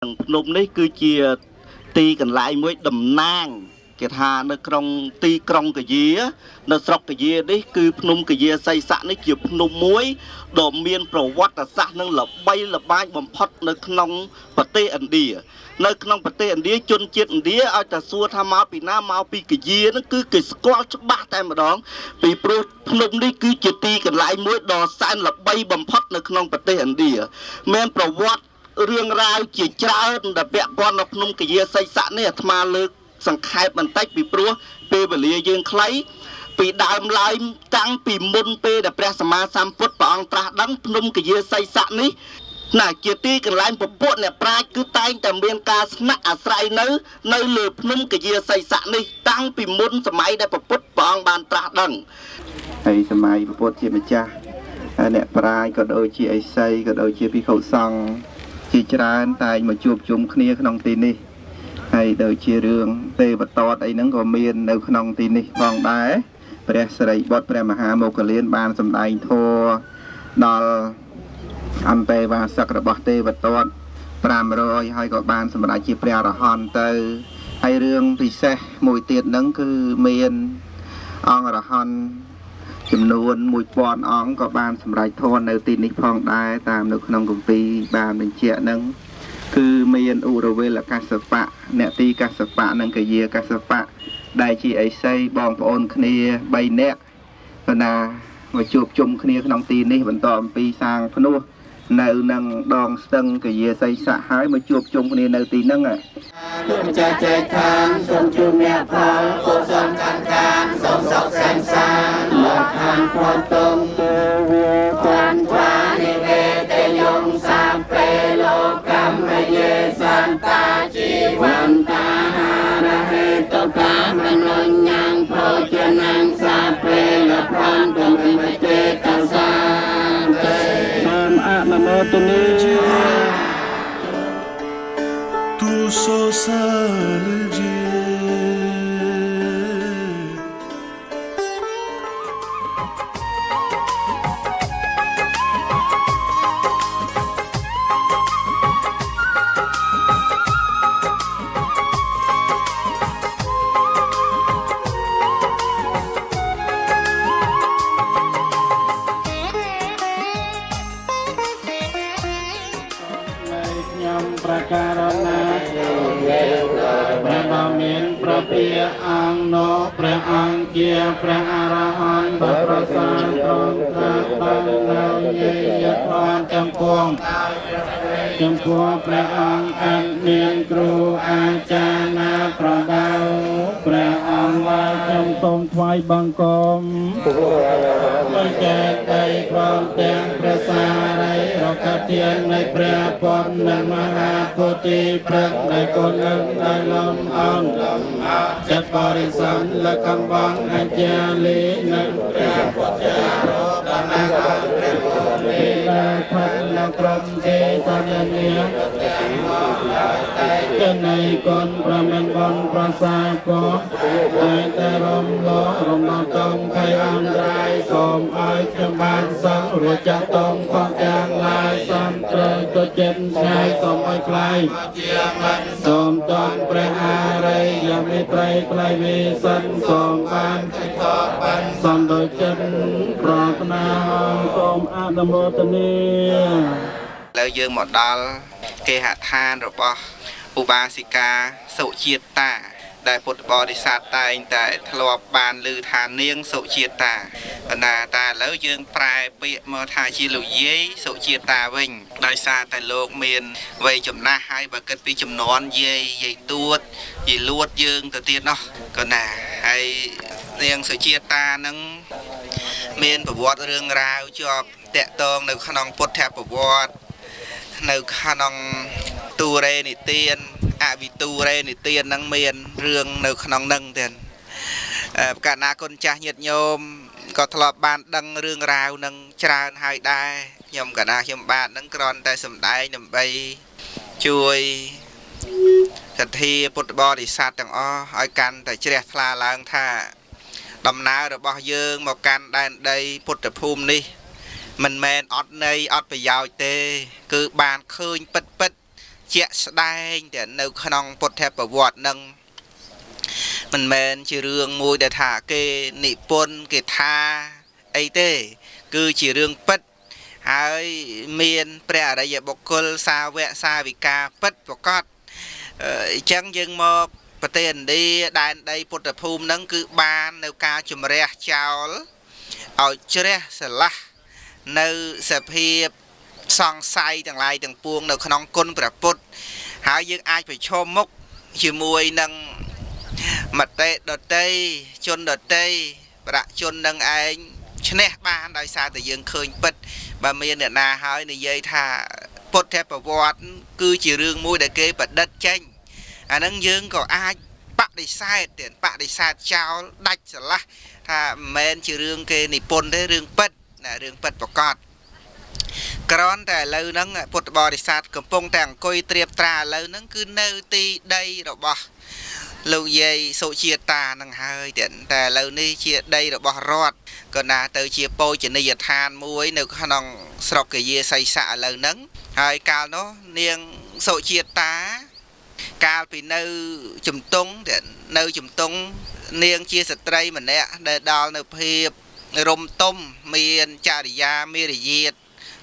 ភ្នំនេះគឺជាទីកន្លែងមួយតំណាងគេថានៅក្នុងទីក្រុងកយានៅស្រុកកយានេះគឺភ្នំកយាសីស័កនេះជាភ្នំមួយដ៏មានប្រវត្តិសាស្ត្រនិងល្បីល្បាញបំផុតនៅក្នុងប្រទេសឥណ្ឌានៅក្នុងប្រទេសឥណ្ឌាជនជាតិឥណ្ឌាឲ្យតែសួរថាមកពីណាមកពីកយាហ្នឹងគឺគេស្គាល់ច្បាស់តែម្ដងពីព្រោះភ្នំនេះគឺជាទីកន្លែងមួយដ៏សែនល្បីបំផុតនៅក្នុងប្រទេសឥណ្ឌាមានប្រវត្តិរឿងរ៉ាវជាច្រើនដែលពាក់ព័ន្ធនៅក្នុងកយាសីស័កនេះអាត្មាលើកសង្ខេបបន្តិចពីព្រោះពេលវេលាយើងខ្លីពីដើមឡើយតាំងពីមុនពេលដែលព្រះសម្មាសម្ពុទ្ធព្រះអង្គត្រាស់ដឹងភ្នំកយាសីស័កនេះណាជាទីកន្លែងពពួកអ្នកប្រាជ្ញគឺតែងតែមានការស្នាក់អាស្រ័យនៅលើភ្នំកយាសីស័កនេះតាំងពីមុនសម័យដែលព្រះពុទ្ធព្រះអង្គបានត្រាស់ដឹងហើយសម័យព្រះពុទ្ធជាម្ចាស់អ្នកប្រាជ្ញក៏ដូចជាអិសីក៏ដូចជាភិក្ខុសង្ឃជាច្រើនតែមកជួបជុំគ្នាក្នុងទីនេះហើយដូចជារឿងទេវតតអីហ្នឹងក៏មាននៅក្នុងទីនេះផងដែរព្រះសិរីបុត្រព្រះមហាមោគលានបានសម្ដែងធម៌ដល់អន្តេវាសិករបស់ទេវតត500ហើយក៏បានសម្រេចជាព្រះអរហន្តទៅហើយរឿងពិសេសមួយទៀតហ្នឹងគឺមានអង្គអរហន្តចំនួន1000អង្គក៏បានសម្រេចធម៌នៅទីនេះផងដែរតាមនៅក្នុងគម្ពីរបានបញ្ជាក់ហ្នឹងគឺមានឧរវេលកសបៈអ្នកទីកសបៈនិងកយាកសបៈដែលជាអេសីបងប្អូនគ្នា3នាក់ប៉ុន្តែមកជួបជុំគ្នាក្នុងទីនេះបន្តអំពីសាងភ្នោះនៅនឹងដងស្ទឹងកយាសីស័កហើយមកជួបជុំគ្នានៅទីហ្នឹងលោកម្ចាស់ចែកឋានសូមជួបអ្នកផលកុសលកាន់កានសូមសុខសែនសានលោកឋានផ្លត់តុងទេវាបានថ្វានិវេតយងសាពេលោកកម្មយេសន្តាជីវន្តាហារហេតុកាមនុញ្ញងភោជនាងសាពេលផន្តមិមចេតសាទេតាមអនុមោទនី Tu sos saljiประการนาព្រះបមានប្រពាអង្គណោព្រះអង្គជាព្រះអរហន្តបប្រសាទទ្រង់ត្រាស់បាននៅជាយធម៌ចំពោះព្រះអង្គអត់មានគ្រូអាចារ្យណាប្រដៅព្រះអង្គបានខ្ញុំសូមថ្វាយបង្គំមិនចេតតែព្រមទាំងព្រះសារីរកទាននៃព្រះពុទ្ធនិងមហាពុទ្ធិព្រឹកនៃគុណនឹងដោយលំអងចិត្តបរិស័ទលកំបងអញ្ចាលីនិងព្រះពុទ្ធរោគណៈព្រះពុទ្ធលេដែលផាត់នៅក្រុមទេតនានាគណៃគុណប្រមានបនប្រសាក៏តែតែរំលោះរំលងតំខៃអន្តរាយសូមឲ្យខ្ញុំបានសឹងរួចចាស់តងផងទាំងឡាយសំត្រូវទៅចិត្តឆ្ងាយសូមឲ្យខ្លាយសូមតនព្រះអារិយមេត្រីថ្លៃវិសិទ្ធសូមបានចិតតបានសំដោយចិត្តប្រាថ្នាសូមអនុមោទនាឥឡូវយើងមកដល់គេហដ្ឋានរបស់ឧបាសិកាសុជាតាដែលពុទ្ធបរិស័ទតែងតែធ្លាប់បានឮថានាងសុជាតាបណ្ណាតាឥឡូវយើងប្រែពាក្យមកថាជាលោកយាយសុជាតាវិញដោយសារតែលោកមានវ័យចំណាស់ហើយបើគិតពីចំនួនយាយទួតយាយលួតយើងទៅទៀតនោះក៏ណាហើយនាងសុជាតានឹងមានប្រវត្តិរឿងរ៉ាវជាប់តាក់ទងនៅក្នុងពុទ្ធប្រវត្តិនៅក្នុងទូរេនិទានអវិទូរេនិទាននឹងមានរឿងនៅក្នុងនឹងទៀតប្រកាសណាគុណចាស់ញាតិញោមក៏ធ្លាប់បានដឹងរឿងរ៉ាវនឹងច្រើនហើយដែរខ្ញុំកណាខ្ញុំបាទនឹងគ្រាន់តែសម្ដែងដើម្បីជួយសទ្ធាពុទ្ធបរិស័ទទាំងអស់ឲ្យកាន់តែជ្រះថ្លាឡើងថាដំណើររបស់យើងមកកាន់ដែនដីពុទ្ធភូមិនេះ មិនមែនអត់ន័យអត់ប្រយោជន៍ទេគឺបានឃើញពិត ជាក់ស្ដែងតែនៅក្នុងពុទ្ធប្រវត្តិនឹងមិនមែនជារឿងមួយដែលថាគេនិពន្ធគេថាអីទេគឺជារឿងពិតហើយមានព្រះអរិយបុគ្គលសាវកសាវិកាពិតប្រកបអញ្ចឹងយើងមកប្រទេសឥណ្ឌាដែនដីពុទ្ធភូមិហ្នឹងគឺបាននៅការជំរះចោលឲ្យជ្រះស្រឡះនៅសភាពសង្ស័យទាំងឡាយទាំងពួងនៅក្នុងគុណព្រះពុទ្ធហើយយើងអាចប្រឈមមុខជាមួយនឹងមតិដតីជនដតីប្រាក់ជននឹងឯងឈ្នះបានដោយសារតែយើងឃើញពិតបើមានអ្នកណាហើយនិយាយថាពុទ្ធប្រវត្តិគឺជារឿងមួយដែលគេប្រឌិតចេញអាហ្នឹងយើងក៏អាចបដិសេធទៀតបដិសេធចោលដាច់ស្រឡះថាមិនមែនជារឿងគេនិពន្ធទេរឿងពិតណារឿងពិតប្រកបក្រនតែឥឡូវហ្នឹងពុទ្ធបរិស័ទកំពុងតែអង្គុយត្រៀបត្រាឥឡូវហ្នឹងគឺនៅទីដីរបស់លោកយាយសុជាតានឹងហើយតែឥឡូវនេះជាដីរបស់រដ្ឋក៏ណាទៅជាបូជនីយដ្ឋានមួយនៅក្នុងស្រុកកាយាសីស័កឥឡូវហ្នឹងហើយកាលនោះនាងសុជាតាកាលពីនៅជំទង់នៅជំទង់នាងជាស្ត្រីម្នាក់ដែលដល់នៅភាពរំទុំមានចរិយាមេរយាទ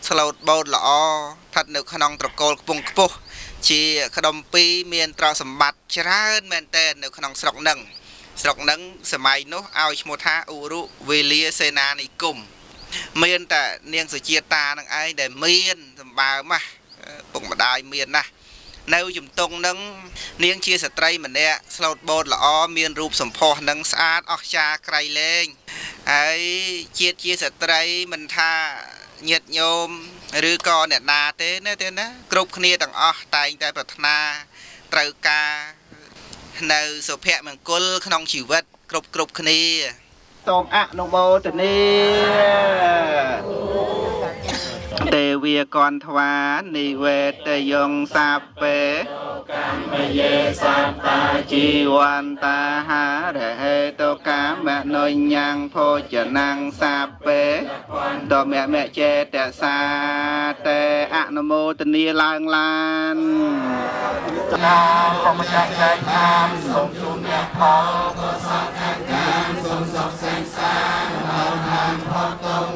ស្លូតបូតល្អស្ថិតនៅក្នុងត្រកូលខ្ពង់ខ្ពស់ជាក្ដុំពីរមានទ្រព្យសម្បត្តិច្រើនមែនទែននៅក្នុងស្រុកហ្នឹងសម័យនោះឲ្យឈ្មោះថាឧរុវេលាសេនានិគមមានតែនាងសុជាតានឹងឯងដែលមានសម្បើមពុកម្ដាយមានណាស់នៅជំទង់ហ្នឹងនាងជាស្ត្រីម្នាក់ស្លូតបូតល្អមានរូបសម្ផស្សនឹងស្អាតអស្ចារ្យក្រៃលែងហើយជាតិជាស្ត្រីមិនថាញាតិញោមឬក៏អ្នកណាទេណាគ្រប់គ្នាទាំងអស់តែងតែប្រាថ្នាត្រូវការនៅសុភមង្គលក្នុងជីវិតគ្រប់គ្នាសូមអនុមោទនាទេវាកនថ្វានិវេតយងសាពេកម្មយេសត្តាជីវន្តាហារហេតុកម្មនុញ្ញងភោចនាំងសាពេតមចេតសាតេអនុមោទនាឡើងឡានតាសូមចាក់ចែកខាងសូមជូនអ្នកផលក៏សក្កាកម្មសូមសុខសេងសាដល់ខាងផុតទុំ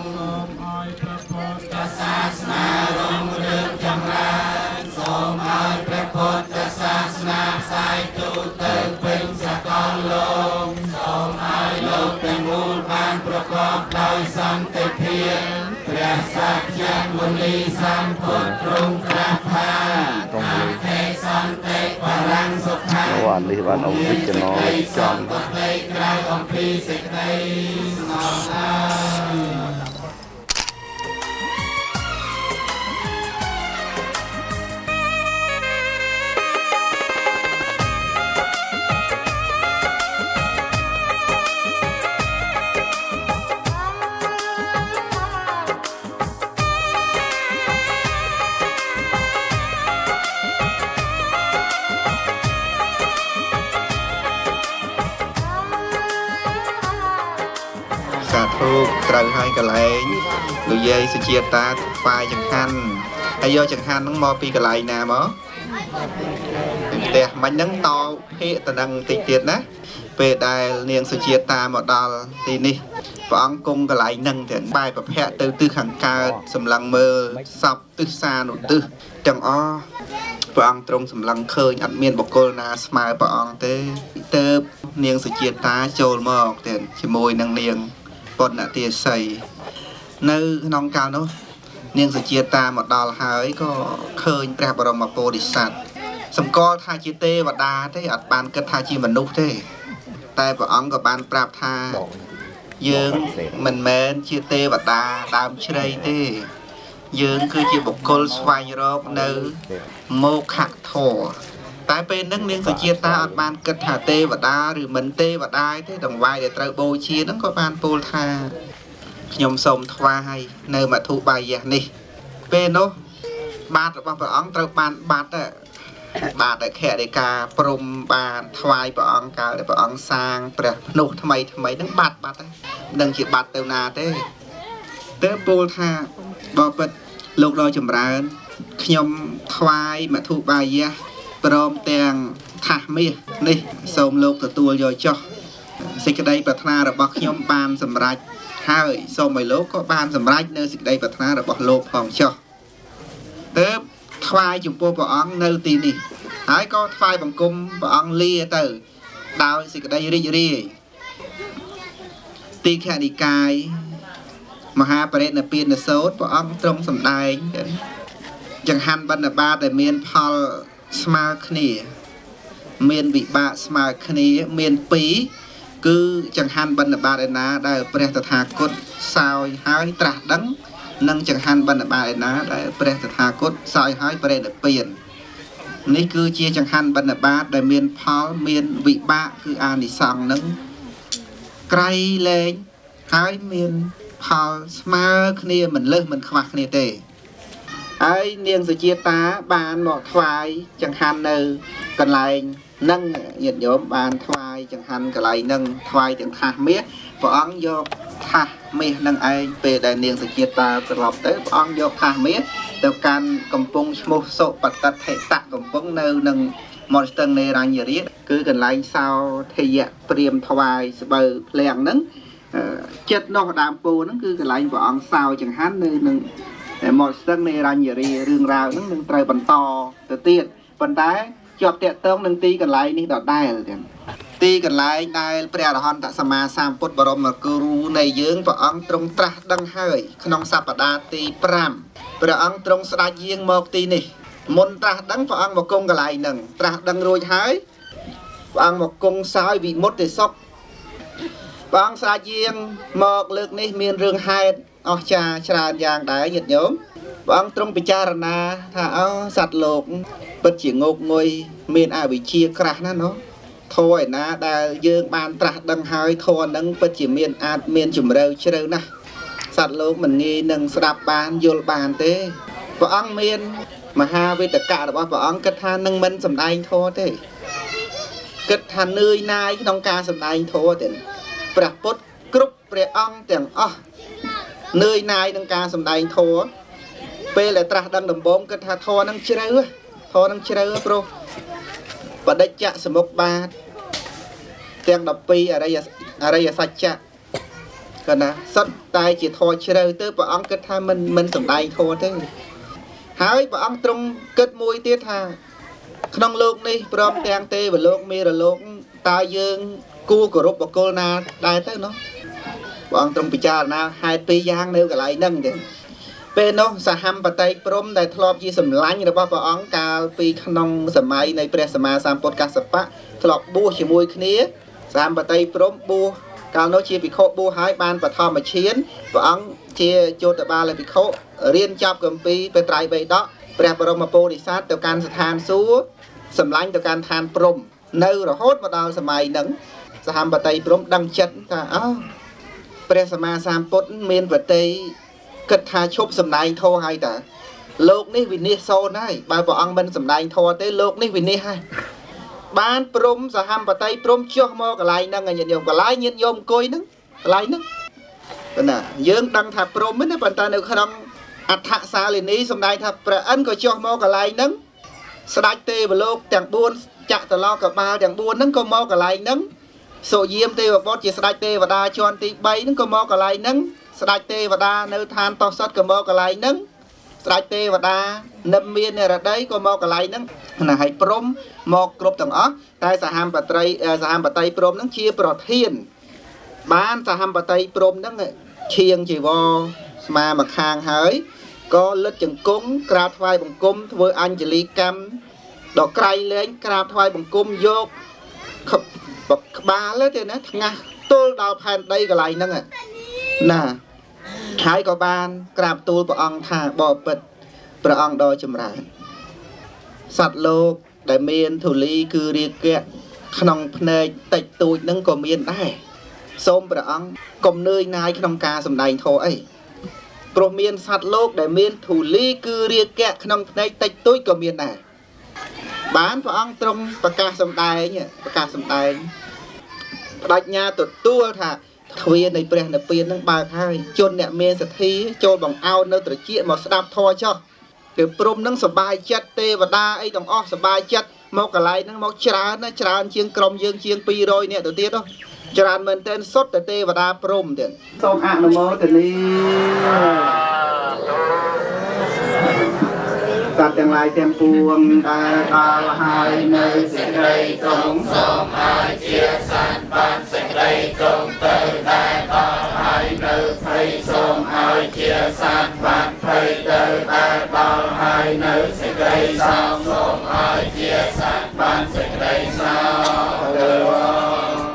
សាសនារុងរឿងចម្រើនសូមឲ្យព្រះពុទ្ធសាសនាផ្សាយទូទៅពេញសកលលោកសូមឲ្យលោកទាំងមូលបានប្រកបដោយសន្តិភាពព្រះសក្យមុនីសម្ពុទ្ធទ្រង់ត្រាស់ថាអាថេសន្តិបរាំងសុខានេះបានអវិជ្ជណចំក្រៅអំពីសេចក្តីស្ងប់ស្ងាត់សាធុត្រូវហើយកន្លែងលោកយាយសុជាតាថ្វាយចង្ហាន់ហើយយកចង្ហាន់ហ្នឹងមកពីកន្លែងណាមកពីផ្ទះមិញហ្នឹងតភាកតំណឹងតិចទៀតណាពេលដែលនាងសុជាតាមកដល់ទីនេះព្រះអង្គគង់កន្លែងហ្នឹងទៀតបែរប្រភពទៅទិសខាងកើតសម្លឹងមើលសពទិសសានុទិសទាំងអស់ព្រះអង្គទ្រង់សម្លឹងឃើញអត់មានបុគ្គលណាស្មើព្រះអង្គទេទៅនាងសុជាតាចូលមកទៀតជាមួយនឹងនាងពុទ្ធទាស័យនៅក្នុងកាលនោះនាងសុជាតាមកដល់ហើយក៏ឃើញព្រះបរមពោធិសត្វសម្គាល់ថាជាទេវតាទេអត់បានគិតថាជាមនុស្សទេតែព្រះអង្គក៏បានប្រាប់ថាយើងមិនមែនជាទេវតាដើមជ្រៃទេយើងគឺជាបុគ្គលស្វែងរកនៅមោខធម៌តែពេលហ្នឹងនាងសុជាតាអត់បានគិតថាទេវតាឬមិនទេវតាទេដង្វាយដែលត្រូវបូជាហ្នឹងក៏បានពោលថាខ្ញុំសូមថ្វាយនៅមធុបាយៈនេះពេលនោះបាតរបស់ព្រះអង្គត្រូវបានបាត់បាទដែលខរិកាព្រំបានថ្វាយព្រះអង្គកាលដែលព្រះអង្គសាងព្រះភ្នោះថ្មីហ្នឹងបាត់មិនដឹងជាបាត់ទៅណាទេទើបពោលថាបបិទ្ធលោកដ៏ចម្រើនខ្ញុំ ថ្វាយមធុបាយៈព្រមទាំងថាសមាសនេះសូមលោកទទួលយកចុះសេចក្តីប្រាថ្នារបស់ខ្ញុំបានសម្រេចហើយសូមឲ្យលោកក៏បានសម្រេចនៅសេចក្តីប្រាថ្នារបស់លោកផងចុះទើបថ្វាយចំពោះព្រះអង្គនៅទីនេះហើយក៏ថ្វាយបង្គំព្រះអង្គលាទៅដោយសេចក្តីរីករាយទីខនិកាយមហាបរិនិព្វានសូត្រព្រះអង្គទ្រង់សម្ដែងចង្ហាន់បណ្ឌបាតដែលមានផលស្មើគ្នាមានវិបាកស្មើគ្នាមាន2គឺចង្ហាន់បណ្ឌបាតឯណាដែលព្រះតថាគតសោយហើយត្រាស់ដឹងនិងចង្ហាន់បណ្ឌបាតឯណាដែលព្រះតថាគតសោយហើយបរិនិព្វាននេះគឺជាចង្ហាន់បណ្ឌបាតដែលមានផលមានវិបាកគឺអានិសង្សនឹងក្រៃលែងហើយមានផលស្មើគ្នាមិនលើសមិនខ្វះគ្នាទេហើយនាងសុជាតាបានមកថ្វាយចង្ហាន់នៅកន្លែងនឹងញាតិញោមបានថ្វាយចង្ហាន់កន្លែងនឹងថ្វាយទាំងថាសមាសព្រះអង្គយកថាសមាសនឹងឯងពេលដែលនាងសុជាតាត្រឡប់ទៅព្រះអង្គយកថាសមាសទៅកាន់កំពង់ឈ្មោះសុបតិដ្ឋិតៈកំពង់នៅនឹងមាត់ស្ទឹងនៃរញ្ញរាជគឺកន្លែងសោធយៈព្រាមថ្វាយស្បូវភ្លៀងហ្នឹងចិត្តនោះដើមពោហ្នឹងគឺកន្លែងព្រះអង្គសោចង្ហាន់នៅនឹងមាត់ស្ទឹងនៃរញ្ញរាជរឿងរ៉ាវហ្នឹងនឹងត្រូវបន្តទៅទៀតប៉ុន្តែជាប់តាក់ទងនឹងទីកន្លែងនេះដដែលទាំងទីកន្លែងដែលព្រះអរហន្តសម្មាសម្ពុទ្ធបរមគ្រូនៃយើងព្រះអង្គទ្រង់ត្រាស់ដឹងហើយក្នុងសប្តាហ៍ទី5ព្រះអង្គទ្រង់ស្ដេចយាងមកទីនេះមុនត្រាស់ដឹងព្រះអង្គមកគង់កន្លែងហ្នឹងត្រាស់ដឹងរួចហើយព្រះអង្គមកគង់សោយវិមុតតិសុខព្រះអង្គស្ដេចយាងមកលើកនេះមានរឿងហេតុអស្ចារ្យច្រើនយ៉ាងដែរញាតិញោមព្រះអង្គទ្រង់ពិចារណាថាសត្វលោកពិតជាងោកងុយមានអវិជ្ជាក្រាស់ណាស់នោះធម៌ឯណាដែលយើងបានត្រាស់ដឹងហើយធម៌ហ្នឹងពិតជាមានអាចមានជំរឿជ្រៅណាស់សត្វលោកមិនងាយនឹងស្ដាប់បានយល់បានទេព្រះអង្គមានមហាវេទកៈរបស់ព្រះអង្គគិតថានឹងមិនសម្ដែងធម៌ទេគិតថានឿយណាយក្នុងការសម្ដែងធម៌ទេព្រះពុទ្ធគ្រប់ព្រះអង្គទាំងអស់នឿយណាយក្នុងការសម្ដែងធម៌ពេលដែលត្រាស់ដឹងដំបូងគិតថាធម៌ហ្នឹងជ្រៅធម៌ហ្នឹងជ្រៅព្រោះបដិច្ចសមុខបាតទាំង12អរិយសច្ចៈក៏ណាសុទ្ធតែជាធម៌ជ្រៅទៅព្រះអង្គគិតថាមិនសម្ដែងធម៌ទេហើយព្រះអង្គទ្រង់គិតមួយទៀតថាក្នុងលោកនេះព្រមទាំងទេវលោកមេរលោកតើយើងគួរគោរពបុគ្គលណាដែរទៅនោះព្រះអង្គទ្រង់ពិចារណាហេតុ2យ៉ាងនៅកន្លែងហ្នឹងទេពេលនោះសហមបតីព្រំដែលធ្លាប់ជាសម្លាញ់របស់ព្រះអង្គកាលពីក្នុងសម័យនៃព្រះសម្មាសម្ពុទ្ធកស្សបៈធ្លាប់បួសជាមួយគ្នាសហមបតីព្រំបួសកាលនោះជាភិក្ខុបួសហើយបានបឋមឈានព្រះអង្គជាជោតបាលភិក្ខុរៀនចប់គម្ពីរពេត្រៃបិដកព្រះបរមពុរិស័ទទៅកាន់ស្ថានសួគ៌សម្លាញ់ទៅកាន់ឋានព្រំនៅរហូតមកដល់សម័យហ្នឹងសហមបតីព្រំដឹងចិត្តថាព្រះសម្មាសម្ពុទ្ធមានប្រតិគិតថាឈប់សម្ដែងធម៌ហើយតើលោកនេះវិនិច្ឆ័យសូន្យហើយបើព្រះអង្គមិនសម្ដែងធម៌ទេលោកនេះវិនិច្ឆ័យហើយបានព្រំសហមបតីព្រំចុះមកកន្លែងហ្នឹងញាតិញោមកន្លែងញាតិញោមអង្គុយហ្នឹងកន្លែងហ្នឹងប៉ុន្តែយើងដឹងថាព្រំហ្នឹងប៉ុន្តែនៅក្នុងអដ្ឋសាលិនីសម្ដែងថាព្រះអិនក៏ចុះមកកន្លែងហ្នឹងស្ដេចទេវលោកទាំង4ចក្រឡោកបាលទាំង4ហ្នឹងក៏មកកន្លែងហ្នឹងសុយាមទេវបុត្រជាស្ដេចទេវតាជាន់ទី3ហ្នឹងក៏មកកន្លែងហ្នឹងស្ដេចទេវតានៅឋានតោសុតក៏មកកន្លែងហ្នឹងស្ដេចទេវតានិមមាននរតីក៏មកកន្លែងហ្នឹងណាហើយព្រំមកគ្រប់ទាំងអស់តែសហមបតីព្រំហ្នឹងជាប្រធានបានសហមបតីព្រំហ្នឹងឈៀងជីវរស្មាមកខាងហើយក៏លិតចង្គង់ក្រាបថ្វាយបង្គំធ្វើអញ្ជលីកម្មដល់ក្រៃលែងក្រាបថ្វាយបង្គំយកក្បាលទេណាថ្ងាស់ទល់ដល់ផែនដីកន្លែងហ្នឹងណាហើយក៏បានក្រាបទូលព្រះអង្គថាបបិទ្ធព្រះអង្គដ៏ចម្រើនសត្វលោកដែលមានធូលីគឺរាគៈក្នុងភ្នែកតិចតួចហ្នឹងក៏មានដែរសូមព្រះអង្គកុំនឿយណាយក្នុងការសម្ដែងធម៌អីព្រោះមានសត្វលោកដែលមានធូលីគឺរាគៈក្នុងភ្នែកតិចតួចក៏មានដែរបានព្រះអង្គទ្រង់ប្រកាសសម្ដែងបដិញ្ញាទទួលថាទ្វារនៃព្រះនិព្វាននឹងបើកហើយជនអ្នកមានសទ្ធាចូលបង្អោននៅត្រចៀកមកស្ដាប់ធម៌ចុះ từ prom nâng sập bài chất tê và đa ấy đồng o sập bài chất một cái lại nâng một tràn chiên crom dương chiên pi rồi nè đầu tiên đó tràn mình tên sốt tê và đa prom tiền xong ăn nó mò từ điตัดอย่างไรเต็มปวงตาตาหายในสิ่งใดตรงสมหายเชียสันปันสิ่งใดตรงเติมได้ตาหายในไฟสมหายเชียสันปันไฟเติมได้ตาหายในสิ่งใดสองสมหายเชียสันปันสิ่งใดสองเติม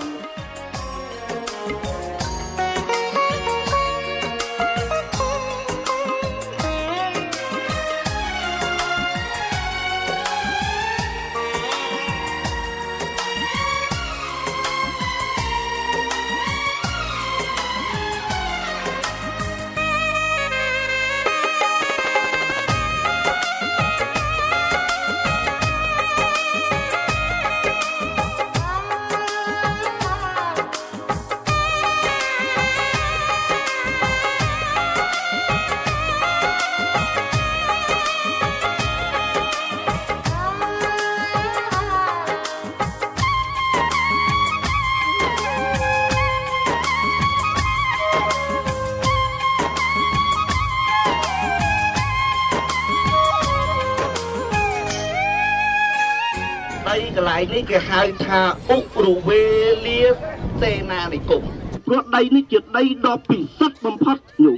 đây cái lại ní cái hai thà ụ rủ về lia xe na này cùngเพราะ đây ní chuyện đây đó bị sắt bầm phát nhủ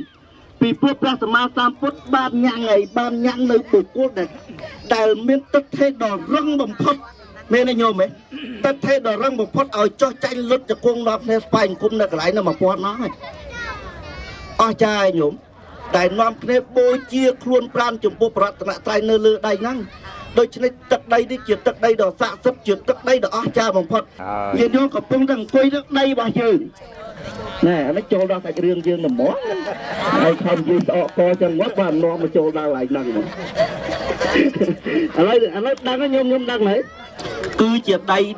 vìพวกพระสมมาสามพุทธบ้านยังไงบ้านยังในบุกเด็กแต่เมียนตัดเทดอกรังบำพัดเมียนโยมไหมตัดเทดอกรังบำพัดเอาจ้อใจลดจากกงนอบในไฟคุมในกระไรน่ะมาปวดน้อยอ้อใจโยมแต่นอมในโบเชียครวนปราณจมปุปรัตนตรัยเนลือได้นั่งโดยชนิดตักใดที่จุดตักใดดอกสะสับจุดตักใดดอกอ้อใจบำพัดยืนโยกับพงดังคุยตักใดบ่ยืนnè nó cho ra tại riêng dương là món ai không gì co chân quá bàn lo mà cho ra lại năng mà anh nói đang có nhôm đang này cứ chuyện đây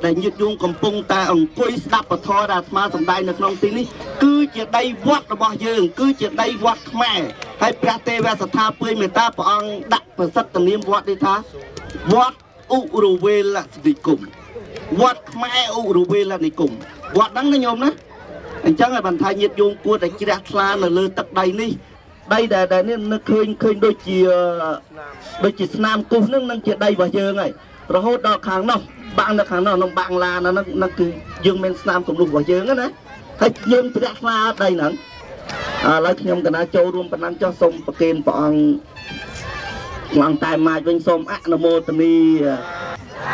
là nhiệt dung cầm pung ta ông quay đạp vào thò đạt ma tổng đài được nông tin đi cứ chuyện đây vót là bao dương cứ chuyện đây vót mẹ hay prate về sát tha pơi người ta bảo ông đặt vào sắt tầm niêm vót đi tha vót u rù về là gì cùng vót mẹ u rù về là gì cùng vót đắng nó nhôm đó anh chẳng là bàn thay nhiệt dung của đại chỉ đạt là lơ tập đầy ní đây là nên nó khơi đôi chỉ nam cung nó nâng chuyện đây vào giờ này rồi hốt đo kháng nào bạn nó bạn là nó cứ dương men nam cùng lục vào giờ đó nè hay dương chỉ đạt là đây nè lấy nhom cái nào châu luôn phần ăn cho sông bạc kên bọn hoàng tài mai bên sông á nó mô tani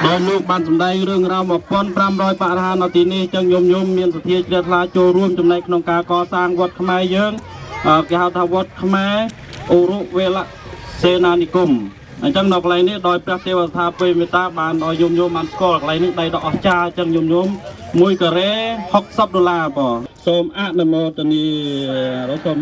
ដោយលោកបានសម្ដែងរឿងរ៉ាវ1500បរិហារនៅទីនេះចឹងញោមមានសទ្ធាជ្រះថ្លាចូលរួមចំណែកក្នុងការកសាងវត្តខ្មែរយើងគេហៅថាវត្តខ្មែរឧរុវេលសេនានិគមអញ្ចឹងនៅកន្លែងនេះដោយព្រះទេវតាពេមេតាបានឲ្យញោមបានស្គាល់កន្លែងនេះដីដ៏អស្ចារ្យចឹងញោម1ការ៉េ$60បងសូមអនុមោទនាសូម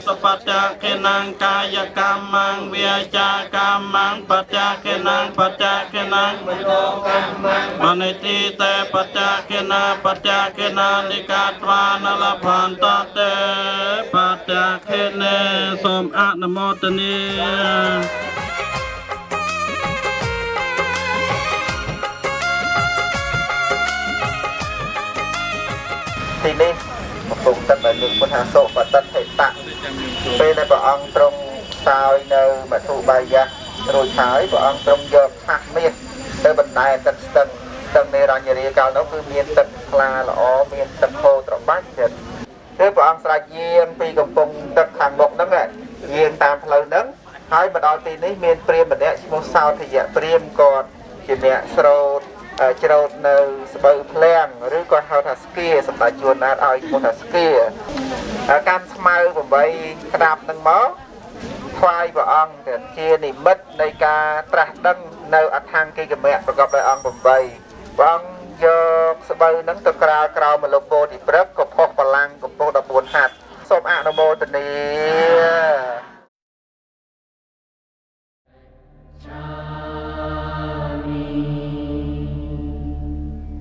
สปัจจเกนังกายกรรมังวิจากรรมังปัจจเกนังปัจจเกนังมโนกรรมังมณิติเตปัจจเกนาปัจจเกนานิกาตวานลพันตเตปัจจเกเนสมอนุโมทนีทีนี้มาปรุงตั้งแต่หนึ่งพุทธาโสปัตตันเหตะเป็นในบ่องตรงซอยในมาถูใบยะโรยฉายบ่องตรงเยอะหักเมียนในบันไดตัดตังในรังยารีเก่านั้นคือเมียนตัดคลาละอ๋อเมียนตัดโพตรบ้านเห็นคือบ่องสายเยียงปีกับปงตัดขังบกนั่นแหละเยียงตามเพลินนั้นให้มาดอนตีนี้เมียนเปรียมแบบนี้ชิมซาวทะเยะเปรียมก่อนจีเนียสโรจรดในสบายเพลงหรือก็เฮาทัสกี้สบายจวนอาร์ไอโมทัสกี้การสมัยผมไปกระดับหนึ่งหม้อควายบ่องแต่เชียนิมิตในการตรัสดังในอัฐังกีกระเมะประกอบด้วยองผมไปบ่องโยกสบายนั้นตะกราวมาลงโบดิปรักกับพกพลังกับโบดับบนหัดสมอนุโมทนี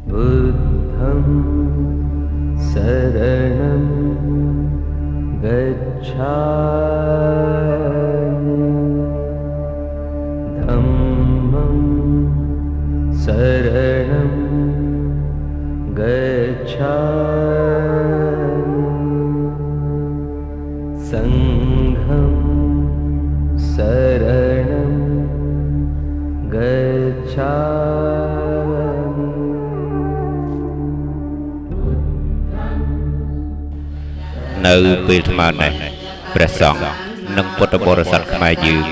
बुद्धं शरणं गच्छामि शरणं गच्छामि संघं शरणं गच्छामि នៅពេលថ្មនេះព្រះសង្ឃនិងពុទ្ធបរិស័ទខ្មែរយើង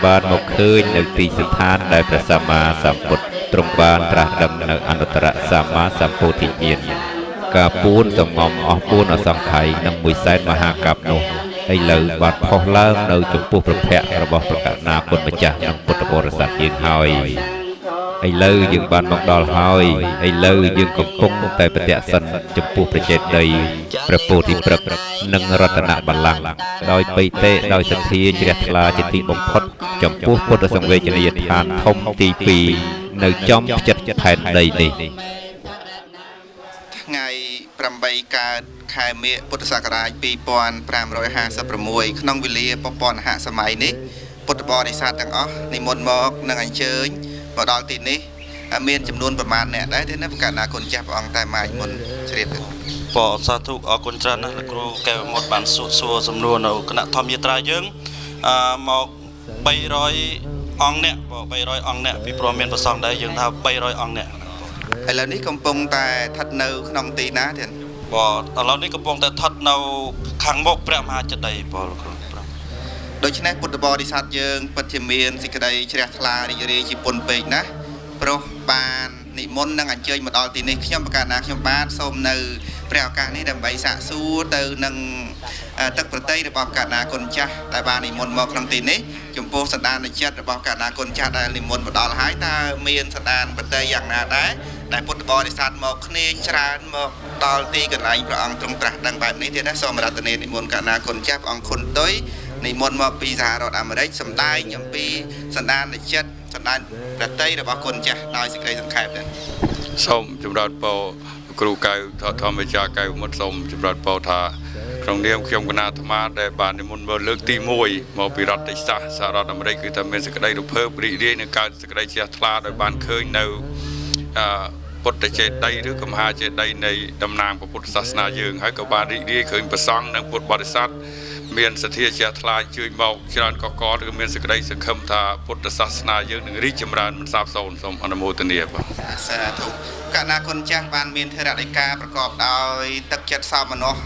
បានមកឃើញនៅទីស្ថានដែលព្រះសម្មាសម្ពុទ្ធទ្រង់បានត្រាស់ដឹងនៅអនុត្តរសម្មាសម្ពោធិញ្ញាណការពួនសំងំអស់ពួនអសង្ខ័យនិងមួយសែនមហាកប្បនោះឥឡូវបានផុសឡើងនៅចំពោះព្រះភ័ក្ត្ររបស់ព្រះករុណាគុណម្ចាស់និងពុទ្ធបរិស័ទយើងហើយឥឡូវយើងបានមកដល់ហើយឥឡូវយើងកំពុងតែប្រតិសិនចំពោះព្រះចេតិយព្រះពោធិព្រឹក្សនិងរតនបល្ល័ង្កដោយបិទេដោយសទ្ធាជ្រះថ្លាជាទីបំផុតចំពោះពុទ្ធសង្វេជនីយដ្ឋានធំទី2នៅចំផ្ចិតផែនដីនេះថ្ងៃ8កើតខែមិញពុទ្ធសករាជ2556ក្នុងវេលាពពនហសម័យនេះពុទ្ធបរិស័ទទាំងអស់និមន្តមកនឹងអញ្ជើញមកដល់ទីនេះមានចំនួនប្រមាណអ្នកដែរទេណាប្រកាសណាគុណចាស់ព្រះអង្គតែម៉ាយមុនជ្រាបទៅបងសាធុអរគុណច្រើនណាស់លោកគ្រូកែវមុតបានសួរសំណួរនៅគណៈធម្មយាត្រាយើងមក300អង្គអ្នកបង300អង្គអ្នកពីព្រោះមានប្រសងដែរយើងថា300អង្គអ្នកឥឡូវនេះកំពុងតែស្ថិតនៅក្នុងទីណាទៀតបងឥឡូវនេះកំពុងតែស្ថិតនៅខាងមុខព្រះមហាចេតិយបងលោកគ្រូដូច្នេះពុទ្ធបរិស័ទយើងពិតជាមានសេចក្តីជ្រះថ្លារីករាយជាពុនពេកណាស់ព្រោះបាននិមន្តនឹងអញ្ជើញមកដល់ទីនេះខ្ញុំប្រកាសណាខ្ញុំបាទសូមនៅព្រះឱកាសនេះដើម្បីសាកសួរទៅនឹងទឹកប្រតិយរបស់ប្រកាសណាគុណចាស់ដែលបាននិមន្តមកក្នុងទីនេះចំពោះសន្តានចិត្តរបស់ប្រកាសណាគុណចាស់ដែលនិមន្តមកដល់ហើយតើមានសន្តានប្រតិយយ៉ាងណាដែរដែលពុទ្ធបរិស័ទមកគ្នាច្រើនមកដល់ទីកន្លែងព្រះអង្គទ្រង់ត្រាស់ដឹងបែបនេះទៀតណាសូមរតនានិមន្តប្រកាសណាគុណចាស់ព្រះអង្គគុណទុយនិមន្តមកពីសហរដ្ឋអាមេរិកសម្ដែងអំពីសន្តានចិត្តសន្តានប្រតិយរបស់គុណចាស់ដោយសេចក្តីសង្ខេបដែរសូមចម្រើនពរគ្រូកៅធម្មចារកៅមុតសូមចម្រើនពរថាក្នុងនាមខ្ញុំគណៈអាត្មាដែលបាននិមន្តមកលើកទី1មកពីរដ្ឋតិចសាសសហរដ្ឋអាមេរិកគឺថាមានសេចក្តីរភើបរីករាយនឹងកើតសេចក្តីជ្រះថ្លាដោយបានឃើញនៅពុទ្ធចេតិយឬក៏មហាចេតិយនៃតំណាងពុទ្ធសាសនាយើងហើយក៏បានរីករាយឃើញប្រសង់និងពុទ្ធបរិស័ទមានសទ្ធាជ្រះថ្លាជួយមកច្រើនកកឬមានសេចក្តីសង្ឃឹមថាពុទ្ធសាសនាយើងនឹងរីកចម្រើនមិនសាបសូន្យសូមអនុមោទនាបាទសាធុកណ្ណាគុណចាស់បានមានធរណីការប្រកបដោយទឹកចិត្តសោមនស្ស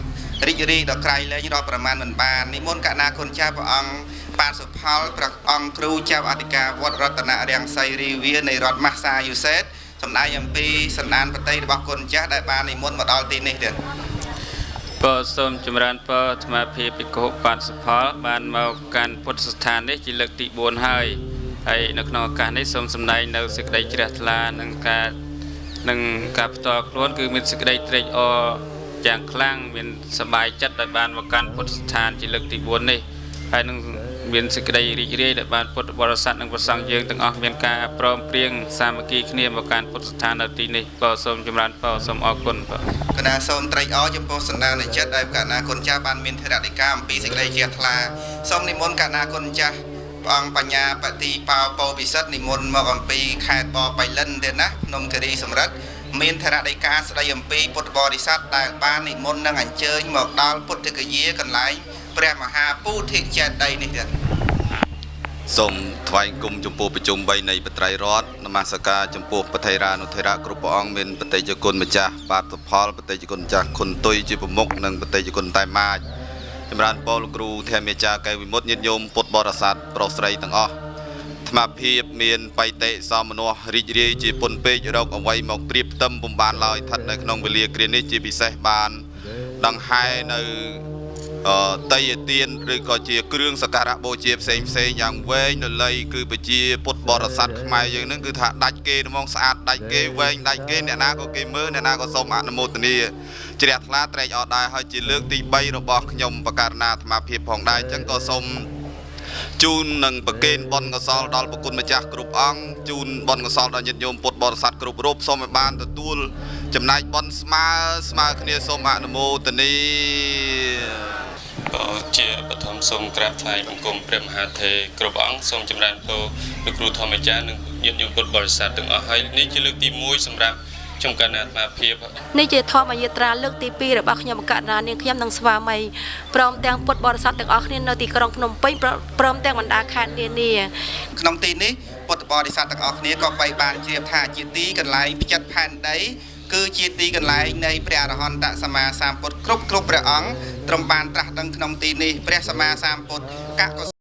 រីករាយដល់ក្រៃលែងរាប់ប្រមាណមិនបាននិមន្តកណ្ណាគុណចាស់ព្រះអង្គបានសុផលព្រះអង្គគ្រូចៅអធិការវត្តរតនរាំងសីរីវានៃរដ្ឋម៉ាសាយូសេតសម្ដែងអំពីសន្តានប្រតិយរបស់គុណចាស់ដែលបាននិមន្តមកដល់ទីនេះទៀតបាទសូមចម្រើនពរអាត្មាភាពភិក្ខុបានសុផលបានមកកាន់ពុទ្ធស្ថាននេះជាលើកទី4ហើយនៅក្នុងឱកាសនេះសូមសម្ដែងនៅសេចក្តីជ្រះថ្លានិងការផ្ទាល់ខ្លួនគឺមានសេចក្តីត្រេកអរយ៉ាងខ្លាំងមានសប្បាយចិត្តដែលបានមកកាន់ពុទ្ធស្ថានជាលើកទី4នេះហើយនឹងមានសេចក្តីរីករាយដែលបានពុទ្ធបរិស័ទនិងព្រះសង្ឃយើងទាំងអស់មានការព្រមព្រៀងសាមគ្គីគ្នាមកកាន់ពុទ្ធស្ថាននៅទីនេះក៏សូមចម្រើនពរសូមអរគុណបាទគណៈសូមត្រេកអរចំពោះសន្តានចិត្តដែលកណ្ណាគុណចាស់បានមានធរណីការអំពីសេចក្តីជ្រះថ្លាសូមនិមន្តកណ្ណាគុណចាស់ព្រះអង្គបញ្ញាបតិពោពិសិដ្ឋនិមន្តមកអំពីខេត្តបបៃលិនទេណាភ្នំគិរីសម្រិទ្ធមានធរណីការស្ដីអំពីពុទ្ធបរិស័ទដែលបាននិមន្តនឹងអញ្ជើញមកដល់ពុទ្ធគយាកន្លែងព្រះមហាពោធិចេតិយនេះទៀតសូមថ្វាយគុំចំពោះប្រជុំ3នៃបត្រៃរដ្ឋនមស្ការចំពោះប្រធេរានុធេរៈគ្រប់ព្រះអង្គមានបតិជគុណម្ចាស់បាទសុផលបតិជគុណម្ចាស់គុណទុយជាប្រមុខនិងបតិជគុណតែម៉ាចចម្រើនពរលោកគ្រូធម្មចារកែវិមុតញាតិញោមពុទ្ធបរិស័ទប្រុសស្រីទាំងអស់អាត្មាភាពមានបៃតេសោមនស្សរីករាយជាពុនពេករកអ្វីមកព្រៀបផ្ទឹមពុំបានឡើយស្ថិតនៅក្នុងវេលាគ្រានេះជាពិសេសបានដង្ហែនៅតីយទានឬក៏ជាគ្រឿងសក្ការៈបូជាផ្សេងយ៉ាងវែងលលៃគឺប្រជាពុទ្ធបរិស័ទខ្មែរយើងនឹងគឺថាដាច់គេហ្មងស្អាតដាច់គេវែងដាច់គេអ្នកណាក៏គេមើលអ្នកណាក៏សូមអនុមោទនាជ្រះថ្លាត្រេកអរដែរហើយជាលើកទី3របស់ខ្ញុំបកករណាអាត្មាភាពផងដែរអញ្ចឹងក៏សូមជូននឹងប្រគេនបុណ្យកុសលដល់ព្រះគុណម្ចាស់គ្រប់អង្គជូនបុណ្យកុសលដល់ញាតិញោមពុទ្ធបរិស័ទគ្រប់រូបសូមឲ្យបានទទួលចំណែកបុណ្យស្មើគ្នាសូមអនុមោទនា ก็ជាបឋមសូមក្រាបថ្វាយបង្គំព្រះមហាថេរគ្រប់អង្គសូមចម្រើនពរលោកគ្រូធម្មចារ្យនិងញាតិញោមពុទ្ធបរិស័ទទាំងអស់ហើយនេះជាលើកទី1សម្រាប់ចំការអាត្មាភាពនេះជាធម្មយាត្រាលើកទី2របស់ខ្ញុំកណ្ណានាងខ្ញុំនិងស្វាមីព្រមទាំងពុទ្ធបរិស័ទទាំងអស់គ្នានៅទីក្រុងភ្នំពេញព្រមទាំងបណ្ដាខេត្តនានាក្នុងទីនេះពុទ្ធបរិស័ទទាំងអស់គ្នាក៏បីបានជ្រាបថាជាទីកន្លែងផ្ចិតផែនដីគឺជាទីកន្លែងនៃព្រះអរហន្តសម្មាសម្ពុទ្ធគ្រប់ព្រះអង្គទ្រង់បានត្រាស់ដឹងក្នុងទីនេះព្រះសម្មាសម្ពុទ្ធកក